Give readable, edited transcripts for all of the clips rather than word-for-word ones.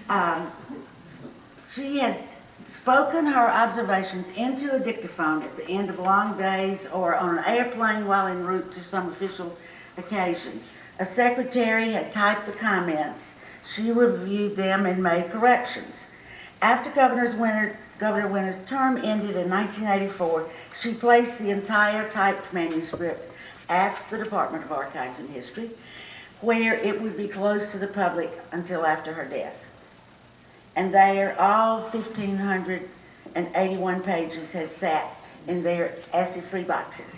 Um, she had spoken her observations into a dictaphone at the end of long days or on an airplane while en route to some official occasion. A secretary had typed the comments. She reviewed them and made corrections. After Governor Winter's term ended in 1984, she placed the entire typed manuscript at the Department of Archives and History, where it would be closed to the public until after her death. And there, all 1,581 pages had sat in their acid-free boxes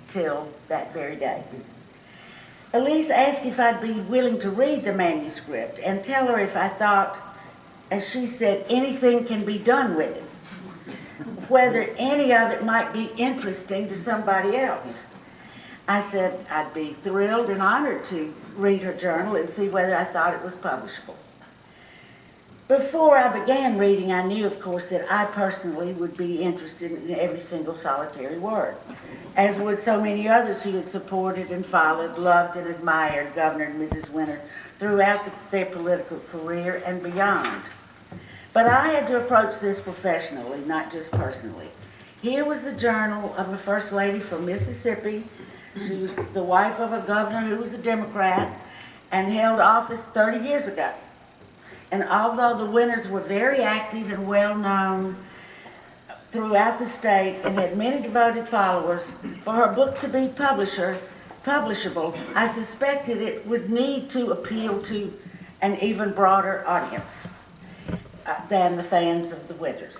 till that very day. Elise asked if I'd be willing to read the manuscript and tell her if I thought, as she said, anything can be done with it, whether any of it might be interesting to somebody else. I said I'd be thrilled and honored to read her journal and see whether I thought it was publishable. Before I began reading, I knew, of course, that I personally would be interested in every single solitary word, as would so many others who had supported and followed, loved and admired Governor and Mrs. Winter throughout their political career and beyond. But I had to approach this professionally, not just personally. Here was the journal of a First Lady from Mississippi. She was the wife of a governor who was a Democrat and held office 30 years ago. And although the Winters were very active and well known throughout the state and had many devoted followers, for her book to be publishable, I suspected it would need to appeal to an even broader audience than the fans of the Winters.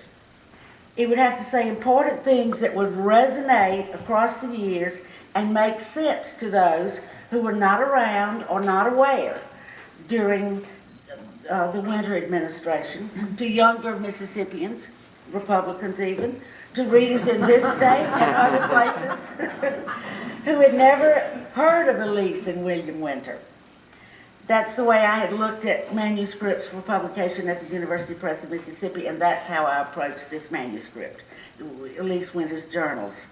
It would have to say important things that would resonate across the years and make sense to those who were not around or not aware during the Winter administration, to younger Mississippians, Republicans even, to readers in this state and other places who had never heard of Elise and William Winter. That's the way I had looked at manuscripts for publication at the University Press of Mississippi, and that's how I approached this manuscript, Elise Winter's journals.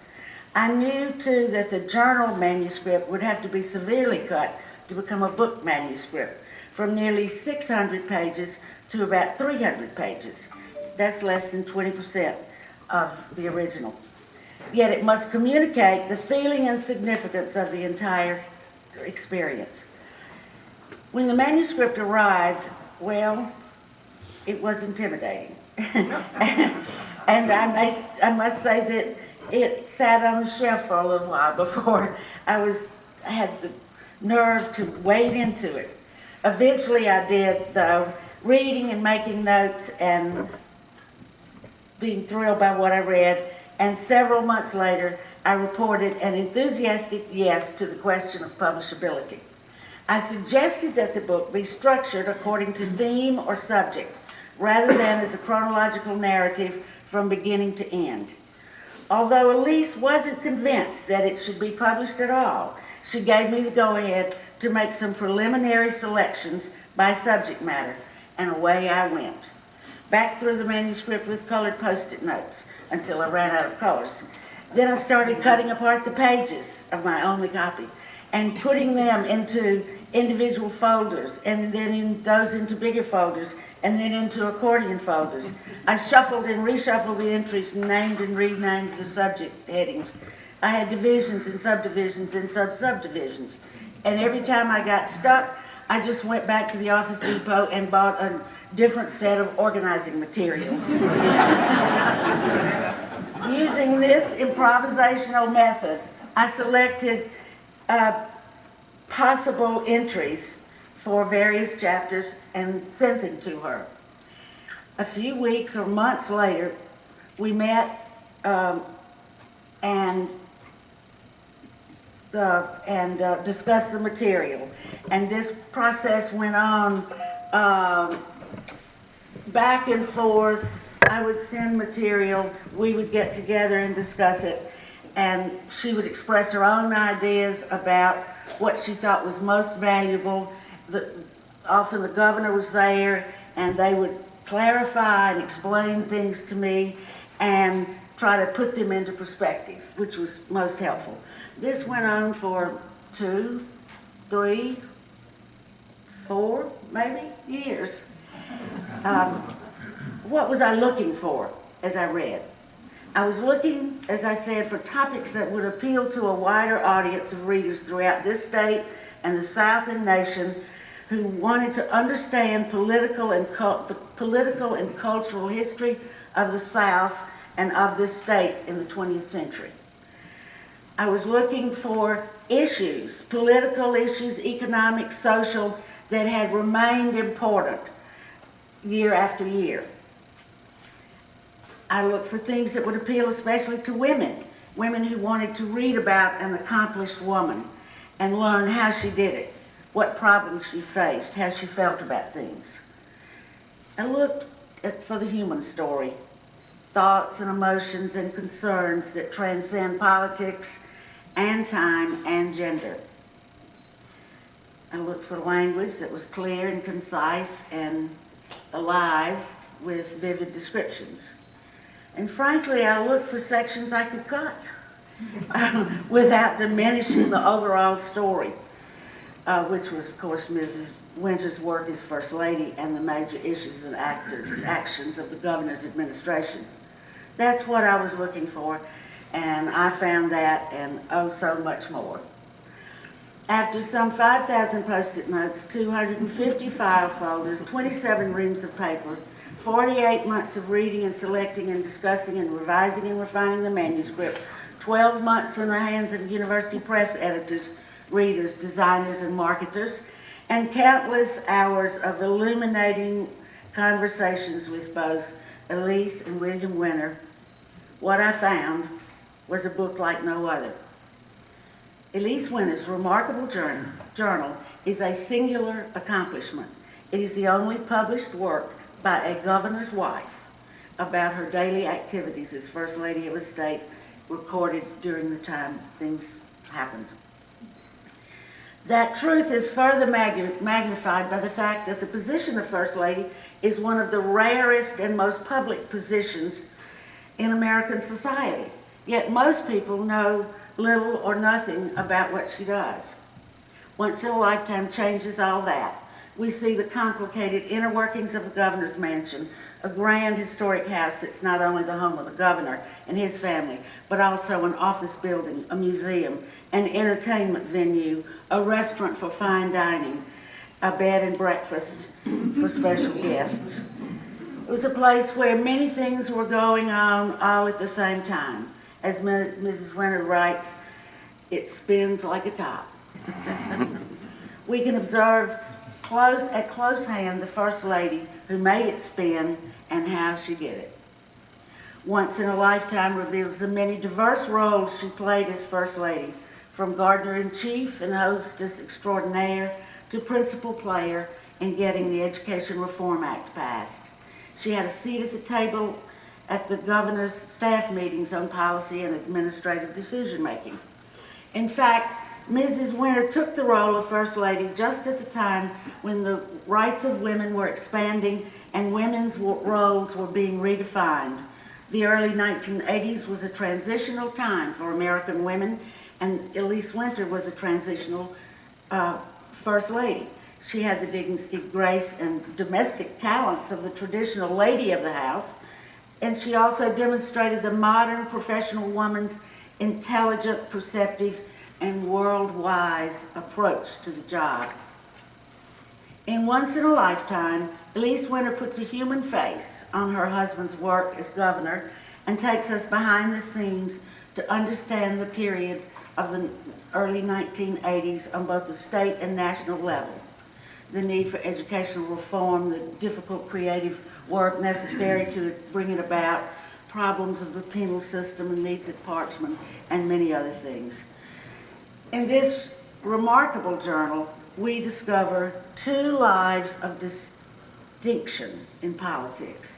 I knew, too, that the journal manuscript would have to be severely cut to become a book manuscript, from nearly 600 pages to about 300 pages. That's less than 20% of the original. Yet it must communicate the feeling and significance of the entire experience. When the manuscript arrived, well, it was intimidating. And I must say that it sat on the shelf for a little while before I had the nerve to wade into it. Eventually I did, though, reading and making notes and being thrilled by what I read, and several months later I reported an enthusiastic yes to the question of publishability. I suggested that the book be structured according to theme or subject, rather than as a chronological narrative from beginning to end. Although Elise wasn't convinced that it should be published at all, she gave me the go-ahead to make some preliminary selections by subject matter, and away I went. Back through the manuscript with colored Post-it notes until I ran out of colors. Then I started cutting apart the pages of my only copy and putting them into individual folders, and then into bigger folders, and then into accordion folders. I shuffled and reshuffled the entries, named and renamed the subject headings. I had divisions and subdivisions and sub-subdivisions. And every time I got stuck, I just went back to the Office Depot and bought a different set of organizing materials. Using this improvisational method, I selected possible entries for various chapters and sent them to her. A few weeks or months later, we met and discussed the material. And this process went on back and forth. I would send material, we would get together and discuss it, and she would express her own ideas about what she thought was most valuable. Often the governor was there, and they would clarify and explain things to me and try to put them into perspective, which was most helpful. This went on for 2, 3, 4, maybe years. Um, what was I looking for as I read? I was looking, as I said, for topics that would appeal to a wider audience of readers throughout this state and the South and nation who wanted to understand political and cultural history of the South and of this state in the 20th century. I was looking for issues, political issues, economic, social, that had remained important year after year. I looked for things that would appeal especially to women, women who wanted to read about an accomplished woman and learn how she did it, what problems she faced, how she felt about things. I looked for the human story, thoughts and emotions and concerns that transcend politics and time and gender. I looked for language that was clear and concise and alive with vivid descriptions. And frankly, I looked for sections I could cut without diminishing the overall story, which was, of course, Mrs. Winter's work as First Lady and the major issues and actions of the governor's administration. That's what I was looking for, and I found that and oh so much more. After some 5,000 Post-it notes, 250 file folders, 27 reams of paper, 48 months of reading and selecting and discussing and revising and refining the manuscript, 12 months in the hands of university press editors, readers, designers, and marketers, and countless hours of illuminating conversations with both Elise and William Winter, what I found was a book like no other. Elise Winter's remarkable journal is a singular accomplishment. It is the only published work by a governor's wife about her daily activities as First Lady of a state, recorded during the time things happened. That truth is further magnified by the fact that the position of First Lady is one of the rarest and most public positions in American society. Yet most people know little or nothing about what she does. Once in a lifetime changes all that. We see the complicated inner workings of the governor's mansion, a grand historic house that's not only the home of the governor and his family, but also an office building, a museum, an entertainment venue, a restaurant for fine dining, a bed and breakfast for special guests. It was a place where many things were going on all at the same time. As Mrs. Winter writes, it spins like a top. We can observe at close hand the First Lady who made it spin and how she did it. Once in a Lifetime reveals the many diverse roles she played as First Lady, from gardener-in-chief and hostess extraordinaire to principal player in getting the Education Reform Act passed. She had a seat at the table at the governor's staff meetings on policy and administrative decision-making. In fact, Mrs. Winter took the role of First Lady just at the time when the rights of women were expanding and women's roles were being redefined. The early 1980s was a transitional time for American women, and Elise Winter was a transitional First Lady. She had the dignity, grace, and domestic talents of the traditional lady of the house, and she also demonstrated the modern professional woman's intelligent, perceptive, and world-wise approach to the job. In Once in a Lifetime, Elise Winter puts a human face on her husband's work as governor and takes us behind the scenes to understand the period of the early 1980s on both the state and national level. The need for educational reform, the difficult creative work necessary to bring it about, problems of the penal system and needs at Parchman, and many other things. In this remarkable journal, we discover two lives of distinction in politics.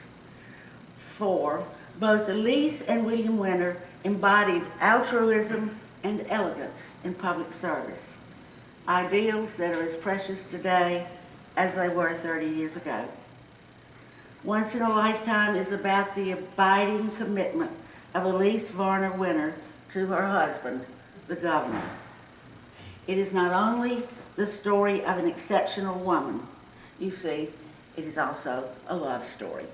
For both Elise and William Winter embodied altruism and elegance in public service, ideals that are as precious today as they were 30 years ago. Once in a Lifetime is about the abiding commitment of Elise Varner Winter to her husband, the governor. It is not only the story of an exceptional woman. You see, It is also a love story.